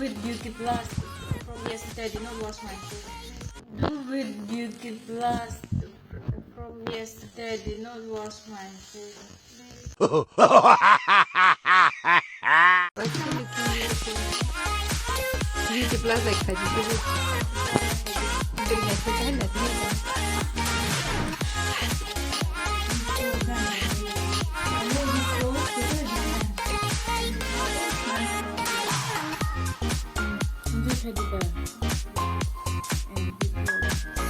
With beauty plus from yesterday, I did not wash my face. With beauty plus from yesterday, I did not wash my face. Beauty plus like that.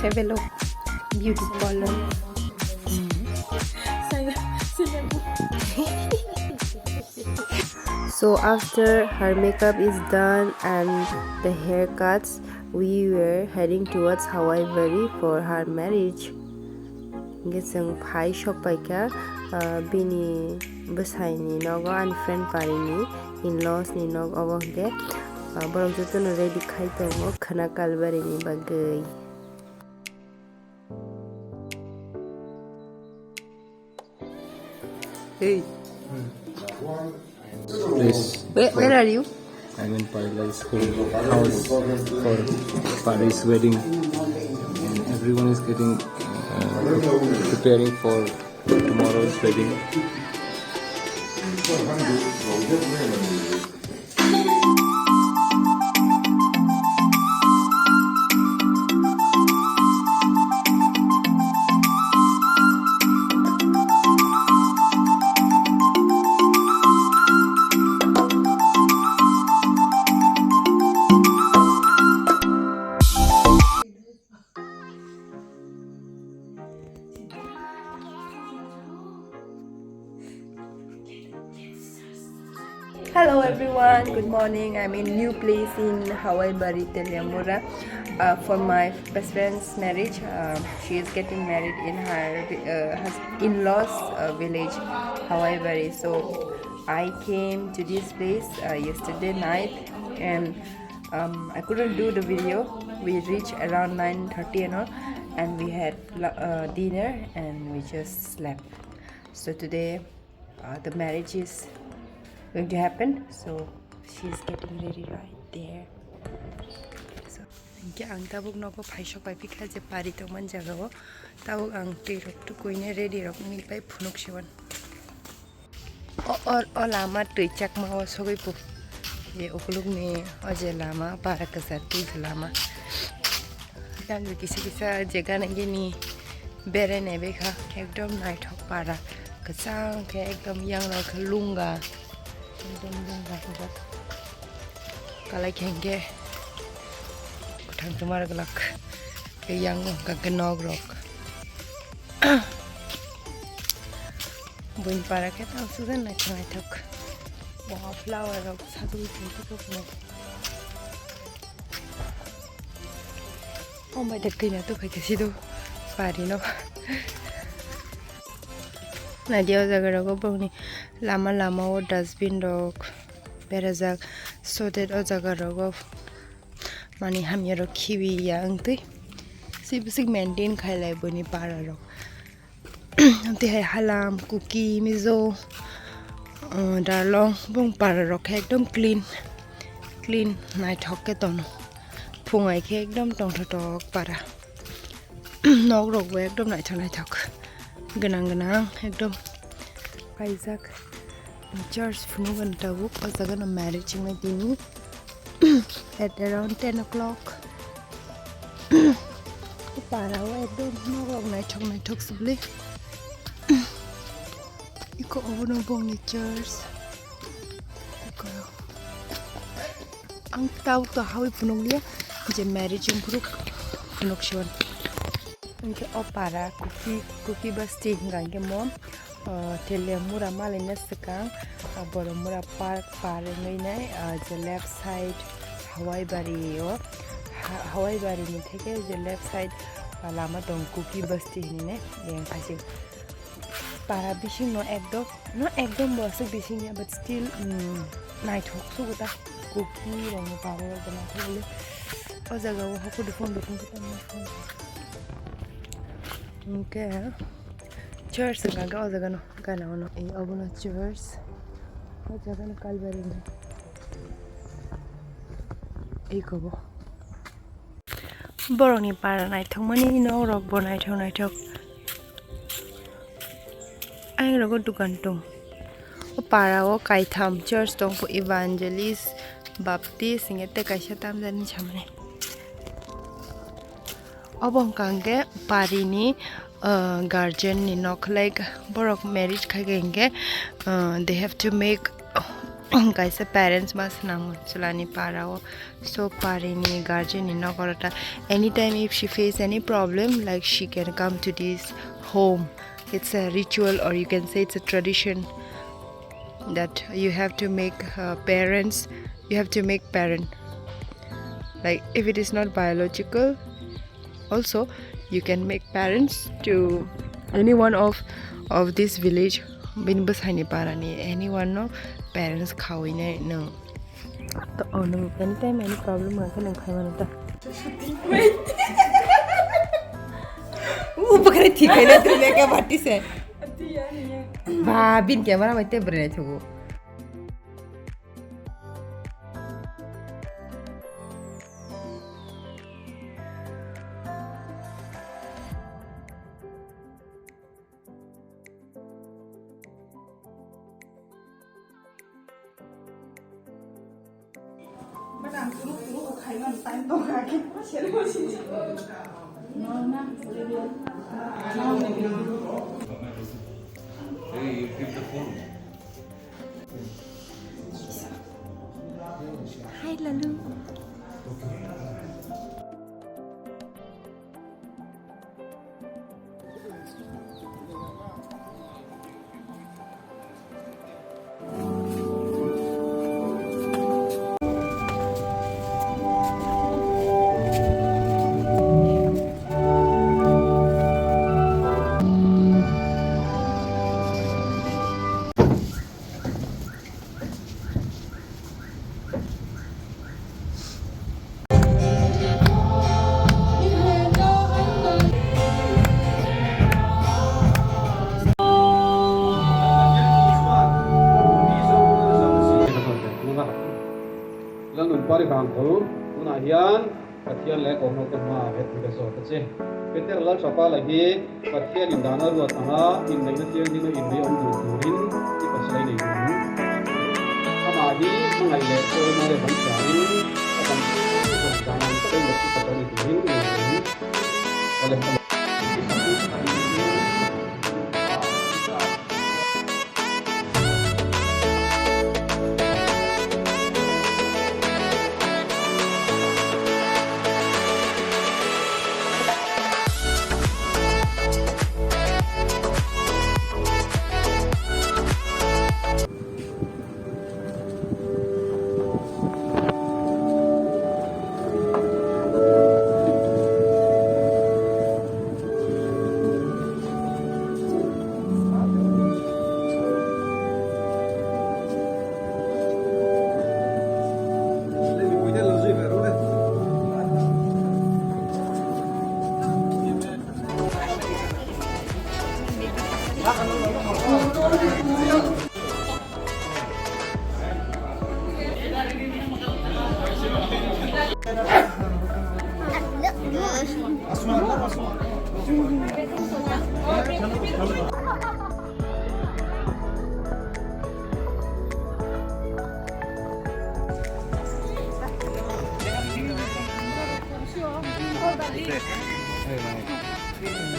Have a look. Beauty parlor. So after her makeup is done and the haircuts, we were heading towards Hawaibari for her marriage. Gesang pai shop paika bini besai ni nogo and friend pari ni in-laws ni nog awang de borong joto no ready khai tongo khana kalbari ni bagai. Hey. Please. Where are you? I'm in Paila School house for Paris wedding, and everyone is getting preparing for tomorrow's wedding. Hello everyone, good morning. I'm in new place in Hawaibari, Teliamura for my best friend's marriage. She is getting married in her in-laws village, Hawaibari. So I came to this place yesterday night and I couldn't do the video. We reached around 9:30 and all, and we had dinner and we just slept. So today the marriage is going to happen, so she's getting ready right there. So ang tabuk noko phaisok pai pikha je pari to man jaga ho tabuk ang te rok tu koine ready rok ni pai phunuk siwan or lama tui chak ma o sogai pu ye okuluk ni oje lama para kasar tu lama dan kisi kisa jega nangi ni bere ne bekha ekdom night hok para kasang ke ekdom yang ro lunga kalau kengge utang tumar gelak ke yang kenog rok buin para ke tau sudah nak tok wah flower rok satu itu tu no oh my god kena tu pakai situ pari no nah dia jaga rok bang ni lama o dustbin rok berajak so that o jaga rok mani hamya rok khibi ya angtui sibsik maintain khailai boni para rok te hai halam kuki mizo darlong bong para rok ekdom clean nai thok ke ton phungai ke ekdom tong thok para nok rok we ekdom nai thok ganang ekdom paijak church funugan tabuk o jaga na marriage ngai dini at around 10 o'clock para wa ekdom nok nai thok subli iko obono bong ni church iko ang tau to hawi funung dia je marriage improve funuk shon Angke opara Kuki Basti ngangge mom Teliamura malina sekang Boromura Park parengai the left side Hawaibari Hawaibari ni theke the left side lama tong Kuki Basti ni ne yang kasih para bising no ekdom bosik bising ya but still night hok so guta Kuki rang para bana thole o jaga wo haku de phone kita na phone okay church ga o jaga no kana no e abuna church o jaga no kalbari ni e kobo boroni para nai thongmani no rok bonai thok ai rogo dukan tong o para o kaitham church tong po evangelist baptist ingete kaisa tam jani chamne obong kange parini guardian ni nok like borok marriage khagenge they have to make kaisa parents mas nang chulani parao so parini guardian ni nokorata anytime if she face any problem like she can come to this home. It's a ritual or you can say it's a tradition that you have to make parents, you have to make parent, like if it is not biological also you can make parents to anyone of this village bin basani parani anyone no parents khawine no to no anytime any problem kan khaimana ta wait bakare ठीक है ना तू लेके बाटी से बा बिन camera में ते बरे थो madam tulu khaiman time to ka ke chele ko sin no na Hey, you keep the phone. Hi Lalu. Pari kang thol una hian pathian le ko no ko ma het ke so ta che peter lal sapa lagi pathian in dana ro anga in nei na tiang ding in nei om du turin ti pasalai nei du ama hi ngai le ko na le ban cha in ta ban ko dana ta le ti pasalai turin ole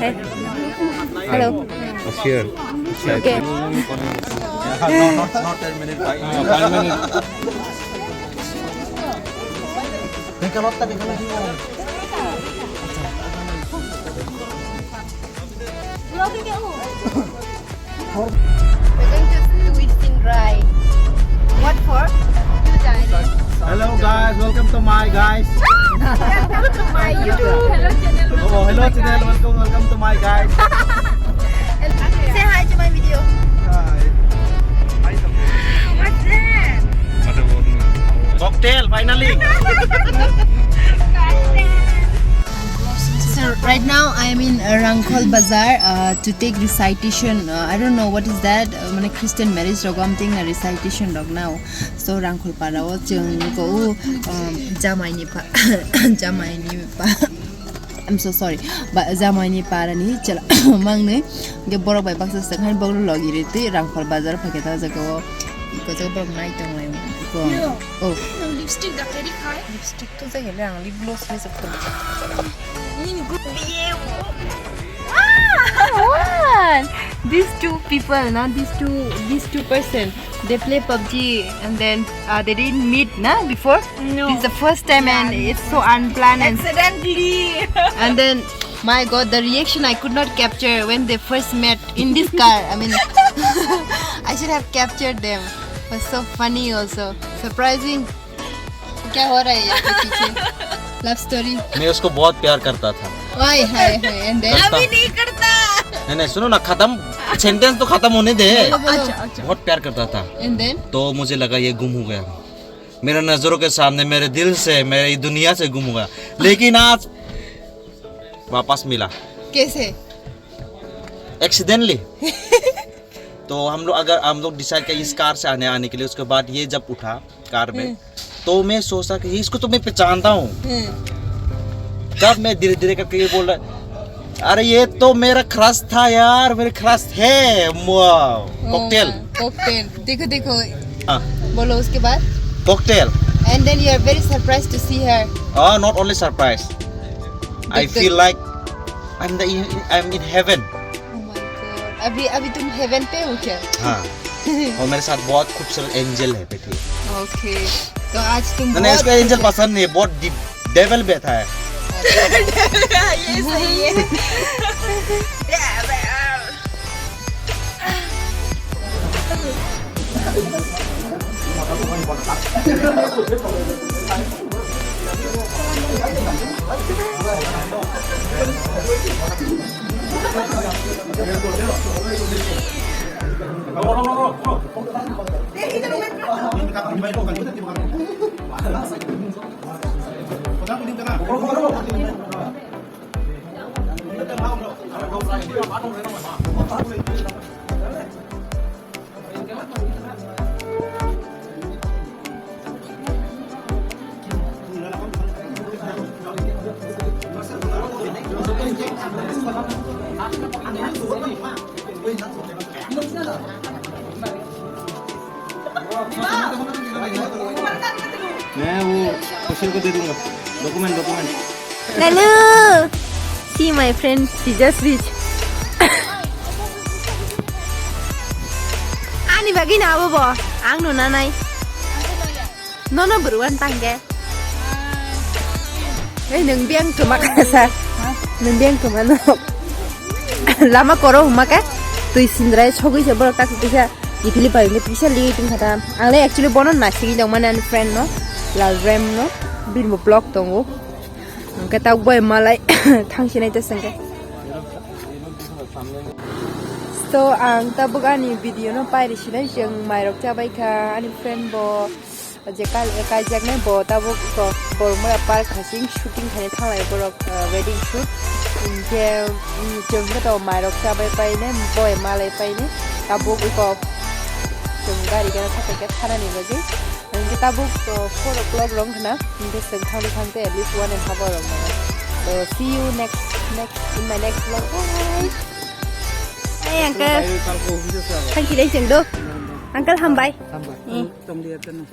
Hey. Hello. It's here. Okay. Not 10 minutes. 5 minutes. We're going to twist in dry. What for? You died. Hello guys, welcome to my guys. Welcome to my YouTube. Hello channel. Oh, hello channel, welcome to my guys. Say hi to my video. What's that? Cocktail finally. So right now I'm in Rangkhol Bazaar to take recitation. I don't know what is that. Christian marriage dog. I'm taking a recitation dog now. So Rangkhol para wo chung ko jamai ni pa jamai ni pa. I'm so sorry. But jamai ni para ni chala mang ne ge borok bai baksa sang bor logi rete Rangkhol Bazaar phaketa jago ko jago borok nai tong mai ko. Oh, lipstick da keri khai. lipstick to jaga rang lip gloss ni sab. What? These two people, not these two person, they play PUBG and then they didn't meet, na before. No. This is the first time and it's so unplanned. Accidentally. And then, my God, the reaction I could not capture when they first met in this car. I mean, I should have captured them. It was so funny also, surprising. क्या हो रहा है यहाँ पे पीछे? Love story. मैं उसको बहुत प्यार करता था. हाय हाय हाय and then अभी नहीं करता. नहीं सुनो ना, खत्म सेंटेंस तो खत्म होने दे. अच्छा बहुत प्यार करता था. and then तो मुझे लगा ये गुम हो गया. मेरे नजरों के सामने, मेरे दिल से, मेरी दुनिया से गुम हो गया. लेकिन आज वापस मिला. कैसे? एक्सीडेंटली. तो हम लोग डिसाइड किया इस कार से आने के लिए. उसके बाद ये जब उठा कार में तो मैं सोचा कि इसको तो मैं पहचानता हूँ. जब मैं धीरे धीरे करके ये बोल रहा, अरे ये तो मेरा क्रश था यार, मेरा क्रश है. कॉकटेल. कॉकटेल. देखो देखो. हाँ. बोलो उसके बाद. Cocktail. And then you are very surprised to see her. Oh, not only surprised. I feel like I'm in heaven. Oh my God. अभी तुम heaven पे हो क्या? हाँ. और मेरे साथ बहुत खूबसूरत एंजल है बैठी. Okay. तो आज तुम नहीं, इसका एंजल पसंद नहीं है, बहुत डेविल बैठा है. ये सही है. मैं वो खुशी को दे दूंगा. Document. Lalu, see my friend, she just reached. Ani bagi na apa bo? Ang no nanai. No beruan tangga. Nung biang kemak sa. Nung biang kemana? Lama koro humaka. Tu isindra chogui se borok tak bisa. Ipili pa yung bisa liiting kata. Ang le actually bonon nasi dong mana ni friend no. La rem no. Bin mo block tongo. Kata boy malay thangsin ay tasangka. So ang tabog ani video no pai risina jeng mairok chabay ka ani friend bo jekal ekajak na bo tabog ko bor mo par khasing shooting khane thalai borok wedding shoot je jeng na to mairok chabay pai ne boy malay pai ne tabog ko jeng gari ga thake thana ni bagi kita book 4 o'clock long na hindi sang thang at least 1.5 hour long. So see you next in my next vlog. Bye. Hey uncle. Thang chị đây chừng đâu? Uncle hầm bay.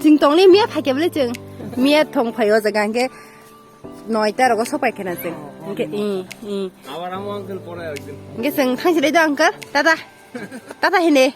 Chừng tông đi mía phải kẹp lấy chừng. Mía thong phải ở dạng cái nói ta rồi có số bài cái nào chừng. Okay. Cái sang thang chị đây đâu uncle? Tata. Tata hình đi.